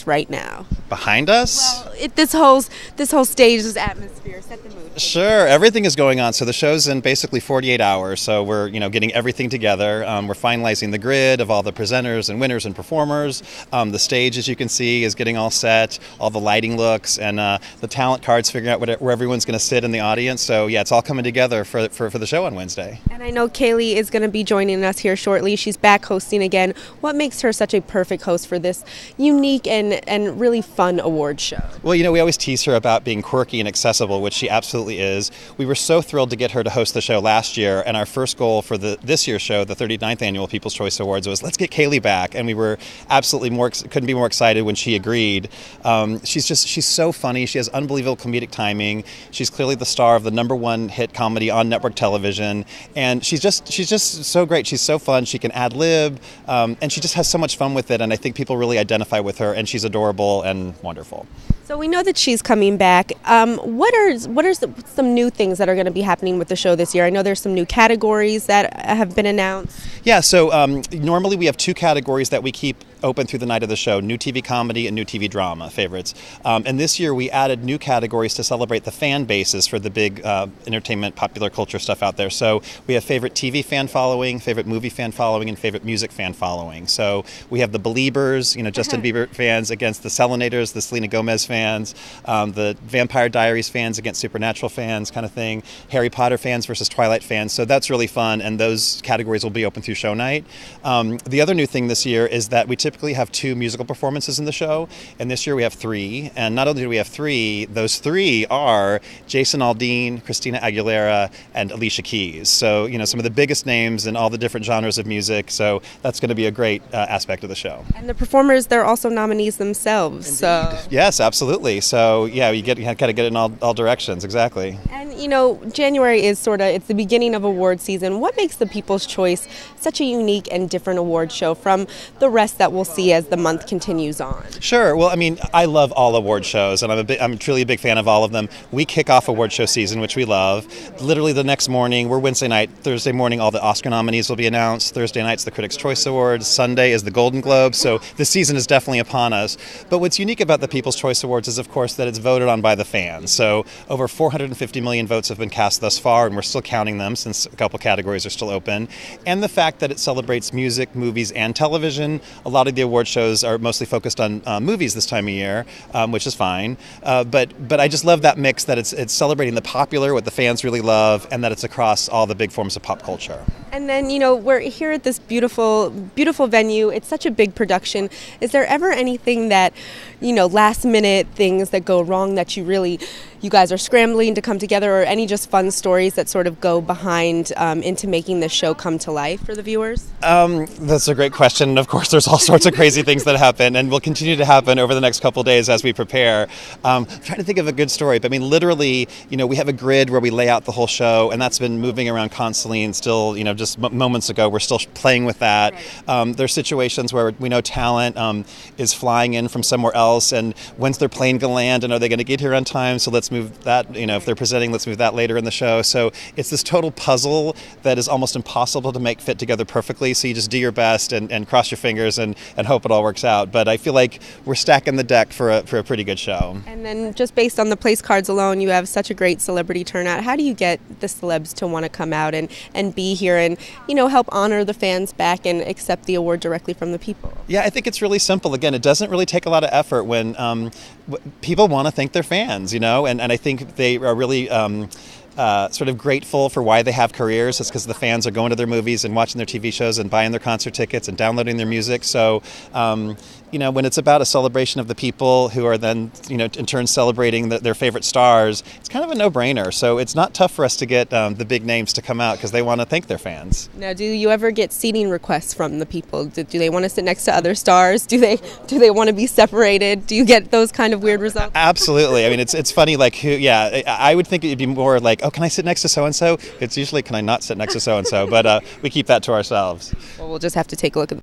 right now? Behind us? Well, this whole stage, this atmosphere, set the mood. Sure, everything is going on. So the show's in basically 48 hours. So we're getting everything together. We're finalizing the grid of all the presenters and winners and performers. The stage, as you can see, is getting all set. All the lighting looks and the talent cards, figuring out where everyone's going to sit in the audience. So yeah, it's all coming together for the show on Wednesday. And I know Kaley is going to be joining us here shortly. She's back hosting again. What makes her such a perfect host for this unique and really fun award show? Well, we always tease her about being quirky and accessible, which she absolutely is. We were so thrilled to get her to host the show last year, and our first goal for this year's show, the 39th Annual People's Choice Awards, was let's get Kaley back, and we were absolutely couldn't be more excited when she agreed. She's so funny. She has unbelievable comedic timing. She's clearly the star of the #1 hit comedy on network television, and she's just so great. She's so fun. She can ad lib, and she just has so much fun with it, and I think people really identify with her, and she's adorable and wonderful. So we know that she's coming back. What are some new things that are going to be happening with the show this year? I know there's some new categories that have been announced. Yeah, so normally we have 2 categories that we keep open through the night of the show: new TV comedy and new TV drama favorites. And this year we added new categories to celebrate the fan bases for the big entertainment, popular culture stuff out there. So we have favorite TV fan following, favorite movie fan following, and favorite music fan following. So we have the Beliebers, Justin Bieber fans against the Selenators, the Selena Gomez fans, the Vampire Diaries fans against Supernatural fans, kind of thing. Harry Potter fans versus Twilight fans. So that's really fun, and those categories will be open through show night. The other new thing this year is that we typically have 2 musical performances in the show, and this year we have 3. And not only do we have 3, those 3 are Jason Aldean, Christina Aguilera, and Alicia Keys. So, some of the biggest names in all the different genres of music. So that's going to be a great aspect of the show. And the performers, they're also nominees themselves. Indeed. So Yes, absolutely. So yeah, you kind of get it in all directions. Exactly. And January is it's the beginning of award season. What makes the People's Choice such a unique and different award show from the rest that we'll see as the month continues on? Sure. Well, I love all award shows, and I'm truly a big fan of all of them. We kick off award show season, which we love. Literally the next morning, we're Wednesday night, Thursday morning, all the Oscar nominees will be announced. Thursday night's the Critics' Choice Awards. Sunday is the Golden Globes. So the season is definitely upon us. But what's unique about the People's Choice Awards is, of course, that it's voted on by the fans. So over 450 million votes have been cast thus far, and we're still counting them since a couple categories are still open. And the fact that it celebrates music, movies, and television. A lot of the award shows are mostly focused on movies this time of year, which is fine. But I just love that mix, that it's celebrating the popular, what the fans really love, and that it's across all the big forms of pop culture. And then, we're here at this beautiful, beautiful venue. It's such a big production. Is there ever anything that, last minute things that go wrong that you guys are scrambling to come together, or any just fun stories that sort of go behind into making this show come to life for the viewers? That's a great question. Of course, there's all sorts of crazy things that happen and will continue to happen over the next couple of days as we prepare. I'm trying to think of a good story, but literally, we have a grid where we lay out the whole show, and that's been moving around constantly, and still, just moments ago, we're still playing with that. Right. There's situations where we know talent is flying in from somewhere else, and when's their plane going to land, and are they going to get here on time? So let's move that, if they're presenting, let's move that later in the show. So it's this total puzzle that is almost impossible to make fit together perfectly. So you just do your best and cross your fingers and hope it all works out. But I feel like we're stacking the deck for a pretty good show. And then just based on the place cards alone, you have such a great celebrity turnout. How do you get the celebs to want to come out and be here and, help honor the fans back and accept the award directly from the people? Yeah, I think it's really simple. Again, it doesn't really take a lot of effort when people want to thank their fans, and I think they are really sort of grateful for why they have careers. It's because the fans are going to their movies and watching their TV shows and buying their concert tickets and downloading their music. So, when it's about a celebration of the people who are then, in turn celebrating their favorite stars, it's kind of a no-brainer. So it's not tough for us to get the big names to come out because they want to thank their fans. Now, do you ever get seating requests from the people? Do they want to sit next to other stars? Do they want to be separated? Do you get those kind of weird results? Absolutely. It's funny, I would think it'd be more like, oh, can I sit next to so-and-so? It's usually, can I not sit next to so-and-so? But we keep that to ourselves. Well, we'll just have to take a look at